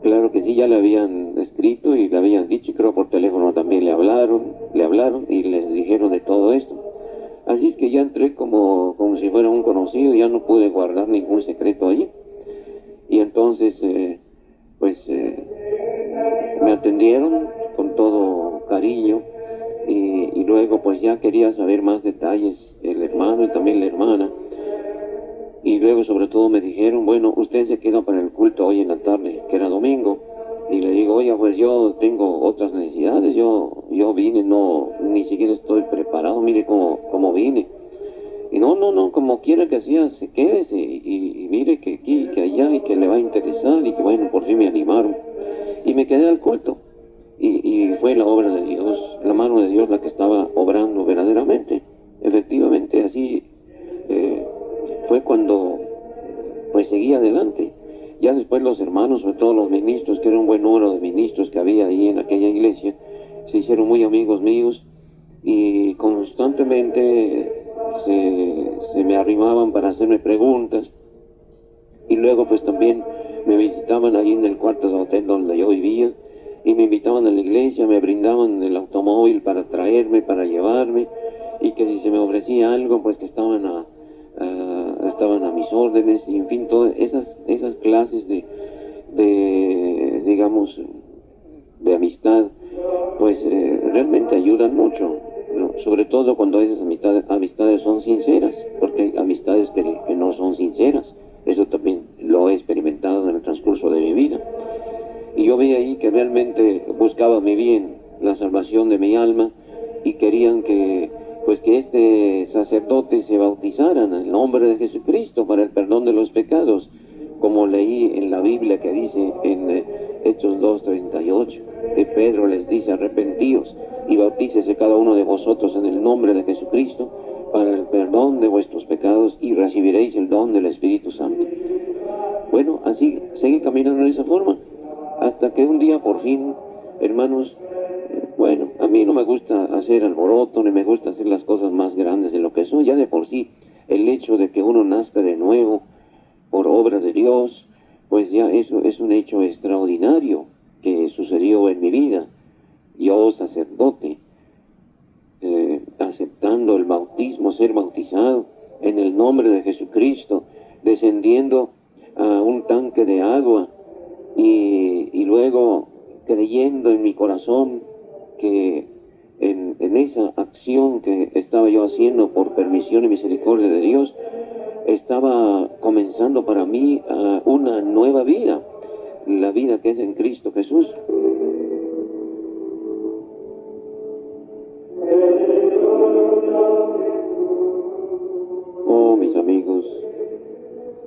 claro que sí, ya le habían escrito y le habían dicho, y creo por teléfono también le hablaron y les dijeron de todo esto. Así es que ya entré como si fuera un conocido, ya no pude guardar ningún secreto allí. Y entonces, me atendieron con todo cariño, y luego pues ya quería saber más detalles el hermano y también la hermana. Y luego sobre todo me dijeron, bueno, usted se queda para el culto hoy en la tarde, que era domingo. Y le digo, oye, pues yo tengo otras necesidades, yo vine, ni siquiera estoy preparado, mire cómo vine. Y no, como quiera que sea, se quédese y mire que aquí, que allá, y que le va a interesar, y que bueno, por fin me animaron. Y me quedé al culto, y fue la obra de Dios, la mano de Dios la que estaba obrando verdaderamente. Efectivamente, así fue cuando pues seguí adelante. Ya después los hermanos, sobre todo los ministros, que era un buen número de ministros que había ahí en aquella iglesia, se hicieron muy amigos míos, y constantemente se me arrimaban para hacerme preguntas, y luego pues también me visitaban ahí en el cuarto de hotel donde yo vivía, y me invitaban a la iglesia, me brindaban el automóvil para traerme, para llevarme, y que si se me ofrecía algo, pues que estaban a mis órdenes, y en fin, todas esas clases digamos, de amistad, pues realmente ayudan mucho, ¿no? Sobre todo cuando esas amistades son sinceras, porque hay amistades que no son sinceras. Eso también lo he experimentado en el transcurso de mi vida. Y yo veía ahí que realmente buscaba mi bien, la salvación de mi alma, y querían que este sacerdote se bautizara en el nombre de Jesucristo para el perdón de los pecados, como leí en la Biblia que dice en Hechos 2:38, que Pedro les dice: arrepentíos y bautícese cada uno de vosotros en el nombre de Jesucristo para el perdón de vuestros pecados y recibiréis el don del Espíritu Santo. Bueno, así seguí caminando de esa forma, hasta que un día por fin, hermanos, bueno, a mí no me gusta hacer alboroto, ni me gusta hacer las cosas más grandes de lo que son. Ya de por sí, el hecho de que uno nazca de nuevo por obra de Dios, pues ya eso es un hecho extraordinario que sucedió en mi vida. Yo, sacerdote, aceptando el bautismo, ser bautizado en el nombre de Jesucristo, descendiendo a un tanque de agua y luego creyendo en mi corazón que en esa acción que estaba yo haciendo por permisión y misericordia de Dios, estaba comenzando para mí una nueva vida, la vida que es en Cristo Jesús. Oh, mis amigos,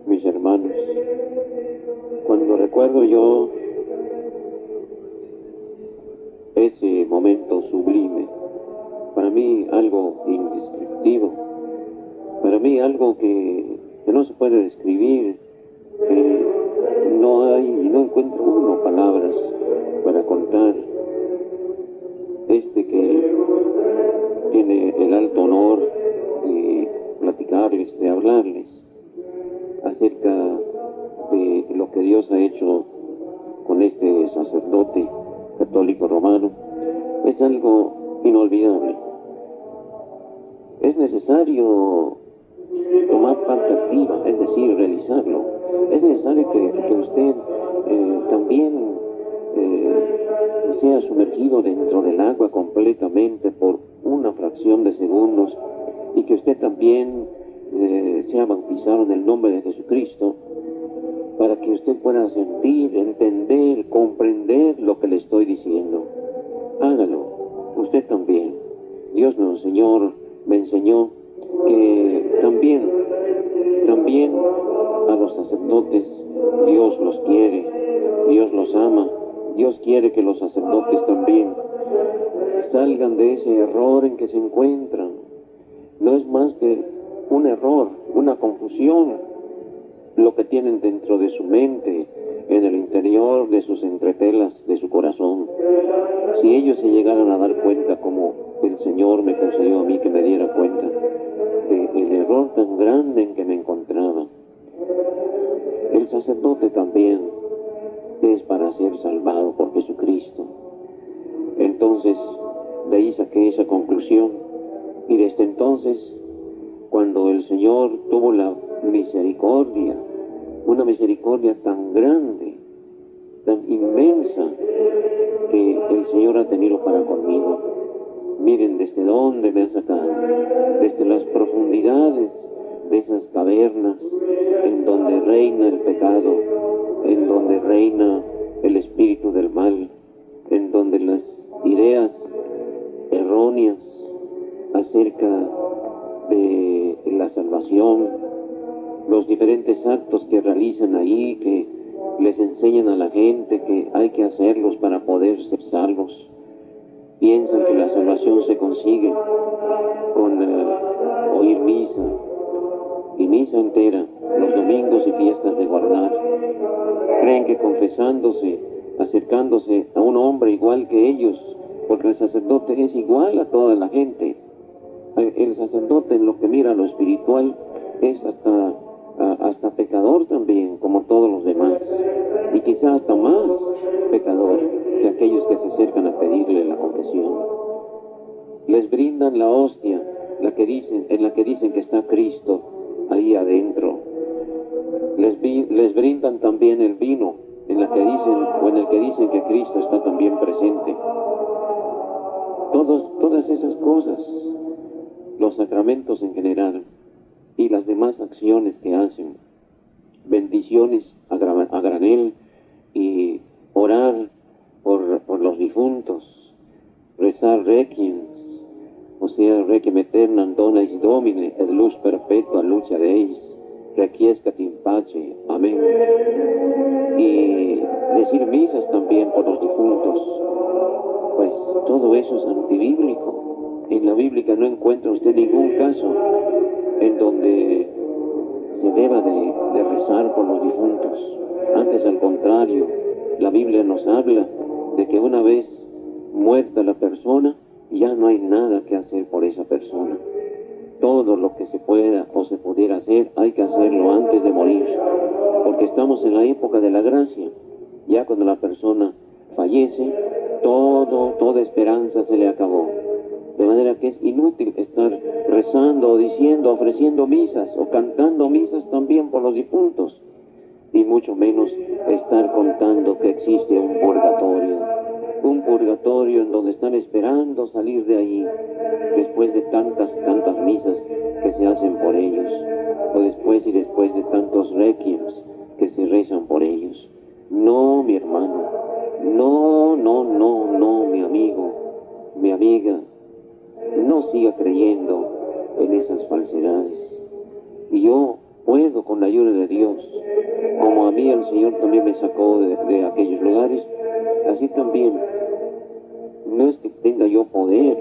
mis hermanos, cuando recuerdo yo ese momento sublime, para mí algo indescriptivo, para mí algo que no se puede describir, que no encuentro uno palabras para contar. Que tiene el alto honor de platicarles, de hablarles acerca de lo que Dios ha hecho con este sacerdote católico romano, es algo inolvidable. Es necesario tomar parte activa, es decir, realizarlo. Es necesario que usted también sea sumergido dentro del agua completamente por una fracción de segundos, y que usted también sea bautizado en el nombre de Jesucristo, para que usted pueda sentir, entender, comprender lo que le estoy diciendo. Hágalo, usted también. Dios me enseñó que también a los sacerdotes Dios los quiere, Dios los ama. Dios quiere que los sacerdotes también salgan de ese error en que se encuentran. No es más que un error, una confusión, lo que tienen dentro de su mente, en el interior de sus entretelas, de su corazón. Si ellos se llegaran a dar cuenta, como el Señor me concedió a mí que me diera cuenta del error tan grande en que me encontraba. El sacerdote también es para ser salvado por Jesucristo. Entonces, de ahí saqué esa conclusión, y desde entonces, cuando el Señor tuvo la misericordia, una misericordia tan grande, tan inmensa, que el Señor ha tenido para conmigo. Miren desde dónde me ha sacado, desde las profundidades de esas cavernas en donde reina el pecado, en donde reina el espíritu del mal, en donde las ideas erróneas acerca de la salvación, los diferentes actos que realizan ahí, que les enseñan a la gente que hay que hacerlos para poder ser salvos. Piensan que la salvación se consigue con oír misa, y misa entera, los domingos y fiestas de guardar. Creen que confesándose, acercándose a un hombre igual que ellos, porque el sacerdote es igual a toda la gente. El sacerdote, en lo que mira a lo espiritual, es hasta pecador también, como todos los demás, y quizá hasta más pecador que aquellos que se acercan a pedirle la confesión. Les brindan la hostia, en la que dicen que está Cristo ahí adentro. Les brindan también el vino, en el que dicen que Cristo está también presente. Todas esas cosas, los sacramentos en general y las demás acciones que hacen, bendiciones a granel, y orar por los difuntos, rezar requiems, o sea, requiem aeternam dona eis Domine et lux perpetua luceat eis, Requiescat-in-pace. Amén. Y decir misas también por los difuntos. Pues todo eso es antibíblico. En la Biblia no encuentra usted ningún caso en donde se deba de rezar por los difuntos. Antes, al contrario, la Biblia nos habla de que una vez muerta la persona, ya no hay nada que hacer por esa persona. Todo lo que se pueda o se pudiera hacer, hay que hacerlo antes de morir, porque estamos en la época de la gracia. Ya cuando la persona fallece, toda esperanza se le acabó. De manera que es inútil estar rezando o diciendo, ofreciendo misas o cantando misas también por los difuntos, y mucho menos estar contando que existe un purgatorio en donde están esperando salir de ahí después de tantas misas que se hacen por ellos, o después de tantos requiems que se rezan por ellos. No, mi hermano, no, mi amigo, mi amiga, no siga creyendo en esas falsedades. Y yo puedo, con la ayuda de Dios, como a mí el Señor también me sacó de aquellos lugares, así también, no es que tenga yo poder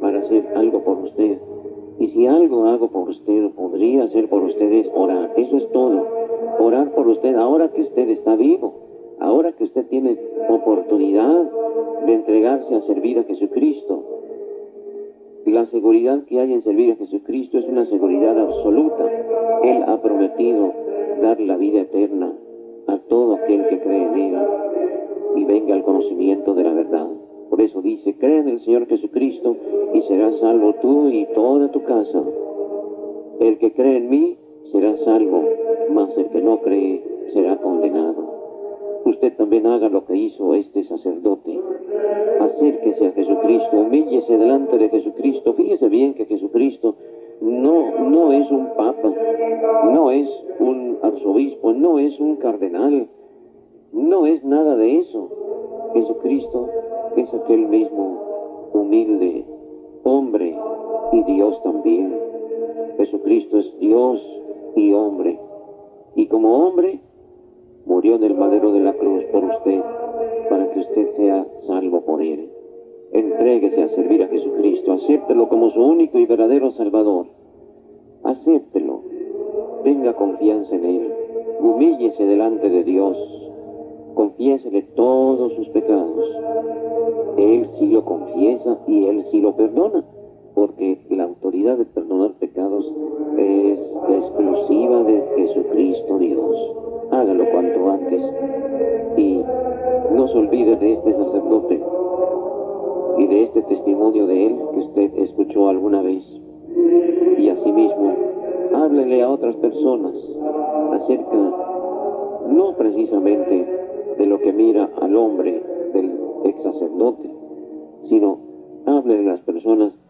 para hacer algo por usted. Y si algo hago por usted, podría hacer por usted, es orar. Eso es todo. Orar por usted ahora que usted está vivo, ahora que usted tiene oportunidad de entregarse a servir a Jesucristo. La seguridad que hay en servir a Jesucristo es una seguridad absoluta. Él ha prometido dar la vida eterna a todo aquel que cree en Él y venga al conocimiento de la verdad. Por eso dice, cree en el Señor Jesucristo y serás salvo tú y toda tu casa. El que cree en mí será salvo, mas el que no cree será condenado. Usted también haga lo que hizo este sacerdote. Acérquese a Jesucristo, humíllese delante de Jesucristo. Fíjese bien que Jesucristo no es un papa, no es un arzobispo, no es un cardenal, no es nada de eso. Jesucristo es aquel mismo humilde hombre y Dios también. Jesucristo es Dios y hombre. Y como hombre, murió en el madero de la cruz por usted, para que usted sea salvo por Él. Entréguese a servir a Jesucristo, acéptelo como su único y verdadero Salvador. Acéptelo, tenga confianza en Él, humíllese delante de Dios, confiésele todos sus pecados. Él sí lo confiesa y Él sí lo perdona, porque la autoridad de perdonar pecados es exclusiva de Jesucristo Dios. Hágalo cuanto antes y no se olvide de este sacerdote y de este testimonio de él que usted escuchó alguna vez. Y asimismo, háblele a otras personas acerca, no precisamente de lo que mira al hombre del ex sacerdote, sino háblele a las personas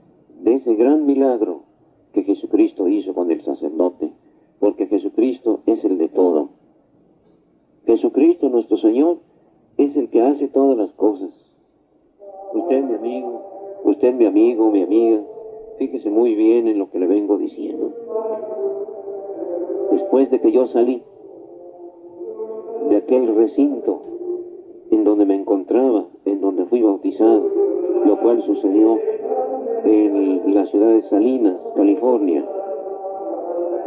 de ese gran milagro que Jesucristo hizo con el sacerdote, porque Jesucristo es el de todo. Jesucristo nuestro Señor es el que hace todas las cosas. Usted, mi amigo, mi amiga, fíjese muy bien en lo que le vengo diciendo. Después de que yo salí de aquel recinto en donde me encontraba, en donde fui bautizado, lo cual sucedió en la ciudad de Salinas, California,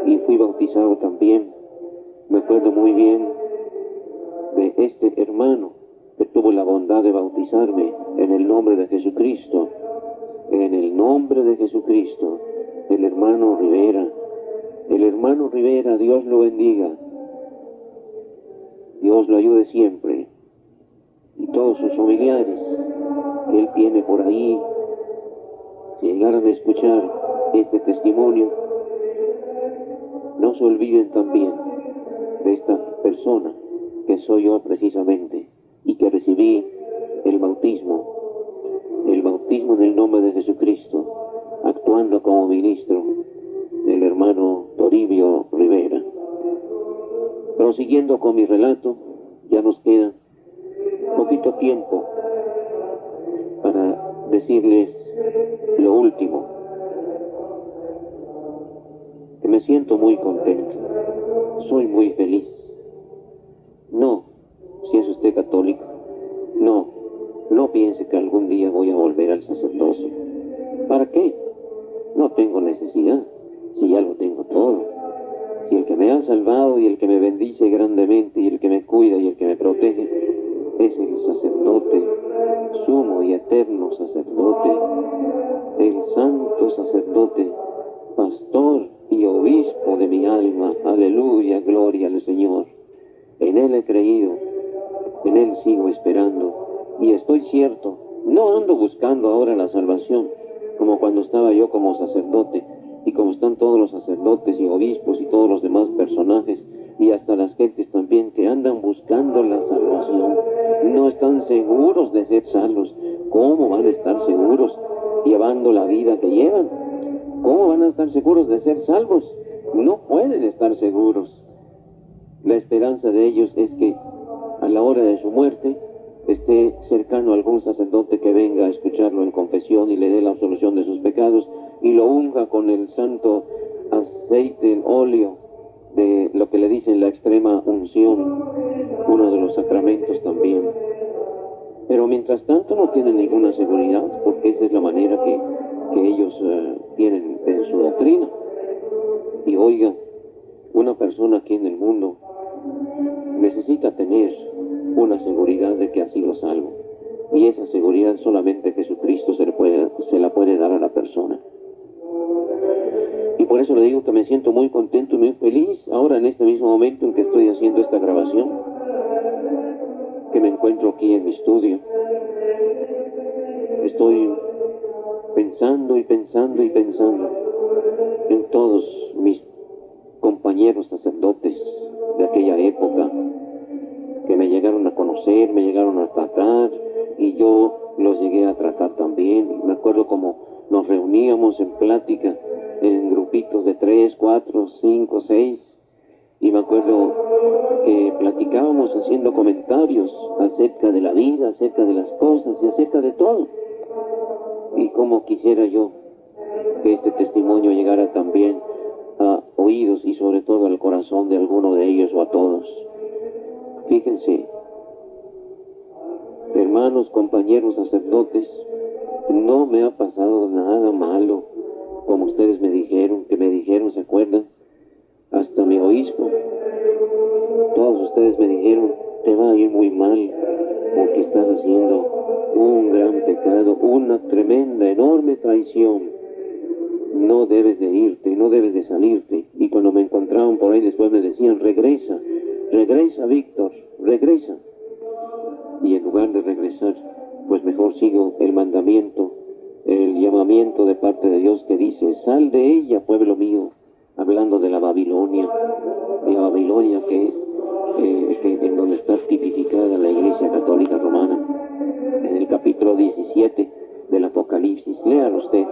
y fui bautizado también. Me acuerdo muy bien de este hermano que tuvo la bondad de bautizarme en el nombre de Jesucristo, en el nombre de Jesucristo, el hermano Rivera. El hermano Rivera, Dios lo bendiga, Dios lo ayude siempre, y todos sus familiares que él tiene por ahí, si llegaran a escuchar este testimonio, no se olviden también de esta persona que soy yo precisamente, y que recibí el bautismo en el nombre de Jesucristo, actuando como ministro del hermano Toribio Rivera. Prosiguiendo con mi relato, ya nos queda poquito tiempo para decirles lo último. que me siento muy contento, soy muy feliz. No, si es usted católico, no piense que algún día voy a volver al sacerdocio. ¿Para qué? No tengo necesidad, si ya lo tengo todo. Si el que me ha salvado y el que me bendice grandemente y el que me cuida y el que me protege es el sacerdote, sumo y eterno sacerdote, el santo sacerdote, pastor y obispo de mi alma. Aleluya, gloria al Señor. En Él he creído, en Él sigo esperando y estoy cierto, no ando buscando ahora la salvación como cuando estaba yo como sacerdote y como están todos los sacerdotes y obispos y todos los demás personajes y hasta las gentes también que andan buscando la salvación. No están seguros de ser salvos. ¿Cómo van a estar seguros llevando la vida que llevan? ¿Cómo van a estar seguros de ser salvos? No pueden estar seguros. La esperanza de ellos es que a la hora de su muerte esté cercano a algún sacerdote que venga a escucharlo en confesión y le dé la absolución de sus pecados y lo unja con el santo aceite, el óleo de lo que le dicen la extrema unción, uno de los sacramentos también. Pero mientras tanto no tienen ninguna seguridad, porque esa es la manera que ellos tienen en su doctrina. Y oiga, una persona aquí en el mundo necesita tener una seguridad de que ha sido salvo. Y esa seguridad solamente Jesucristo se la puede dar a la persona. Y por eso le digo que me siento muy contento y muy feliz ahora en este mismo momento en que estoy haciendo esta grabación, que me encuentro aquí en mi estudio. Estoy pensando y pensando y pensando en todos mis compañeros sacerdotes de aquella época que me llegaron a conocer, me llegaron a tratar y yo los llegué a tratar también. Me acuerdo como nos reuníamos en plática en grupitos de 3, 4, 5, 6 y me acuerdo que platicábamos haciendo comentarios acerca de la vida, acerca de las cosas y acerca de todo. Y como quisiera yo que este testimonio llegara también a oídos y sobre todo al corazón de alguno de ellos o a todos. Fíjense, hermanos, compañeros sacerdotes, no me ha pasado nada malo, como ustedes me dijeron, ¿se acuerdan? Hasta mi obispo, todos ustedes me dijeron, te va a ir muy mal, porque estás haciendo un gran pecado, una tremenda, enorme traición. No debes de irte, no debes de salirte. Y cuando me encontraban por ahí después me decían, regresa, Víctor, regresa. Y en lugar de regresar, pues mejor sigo el mandamiento, el llamamiento de parte de Dios que dice, sal de ella, pueblo mío, hablando de la Babilonia que es en donde está tipificada la Iglesia Católica Romana, en el capítulo 17 del Apocalipsis, léalo usted.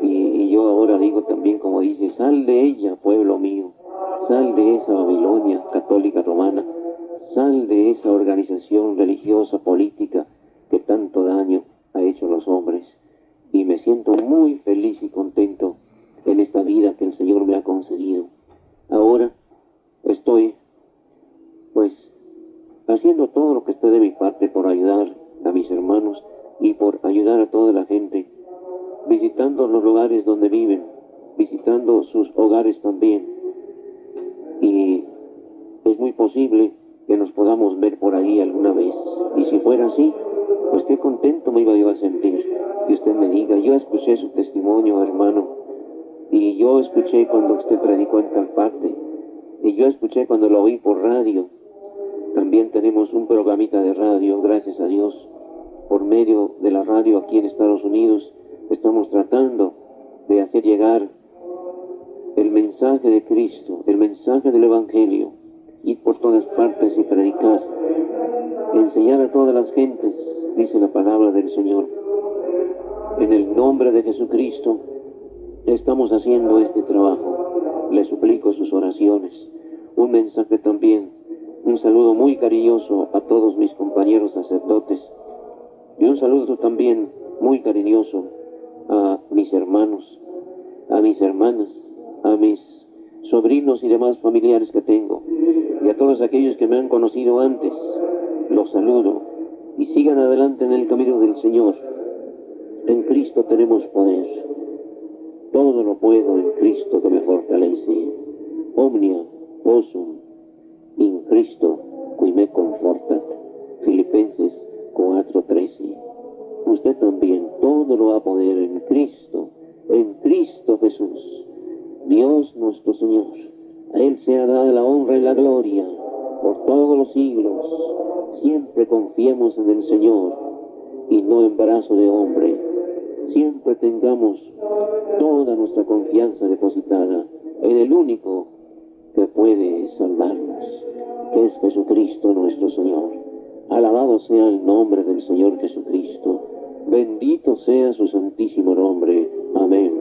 Y yo ahora digo también como dice, sal de ella, pueblo mío, sal de esa Babilonia católica romana, sal de esa organización religiosa, política, que tanto daño ha hecho a los hombres. Y me siento muy feliz y contento en esta vida que el Señor me ha concedido. Ahora estoy, pues, haciendo todo lo que esté de mi parte por ayudar a mis hermanos y por ayudar a toda la gente, visitando los lugares donde viven, visitando sus hogares también. Y es muy posible que nos podamos ver por ahí alguna vez. Y si fuera así, pues qué contento me iba yo a sentir. Que usted me diga, yo escuché su testimonio, hermano, y yo escuché cuando usted predicó en tal parte, y yo escuché cuando lo oí por radio. También tenemos un programita de radio, gracias a Dios, por medio de la radio aquí en Estados Unidos. Estamos tratando de hacer llegar el mensaje de Cristo, el mensaje del Evangelio, ir por todas partes y predicar, enseñar a todas las gentes, dice la palabra del Señor. En el nombre de Jesucristo estamos haciendo este trabajo. Le suplico sus oraciones. Un mensaje también, un saludo muy cariñoso a todos mis compañeros sacerdotes y un saludo también muy cariñoso a mis hermanos, a mis hermanas, a mis sobrinos y demás familiares que tengo, y a todos aquellos que me han conocido antes, los saludo, y sigan adelante en el camino del Señor. En Cristo tenemos poder. Todo lo puedo en Cristo que me fortalece. Omnia possum in Cristo qui me confortat. Filipenses 4:13. Usted también todo lo va a poder en Cristo Jesús. Dios nuestro Señor, a Él sea dada la honra y la gloria por todos los siglos. Siempre confiemos en el Señor y no en brazo de hombre. Siempre tengamos toda nuestra confianza depositada en el único que puede salvarnos, que es Jesucristo nuestro Señor. Alabado sea el nombre del Señor Jesucristo. Bendito sea su santísimo nombre. Amén.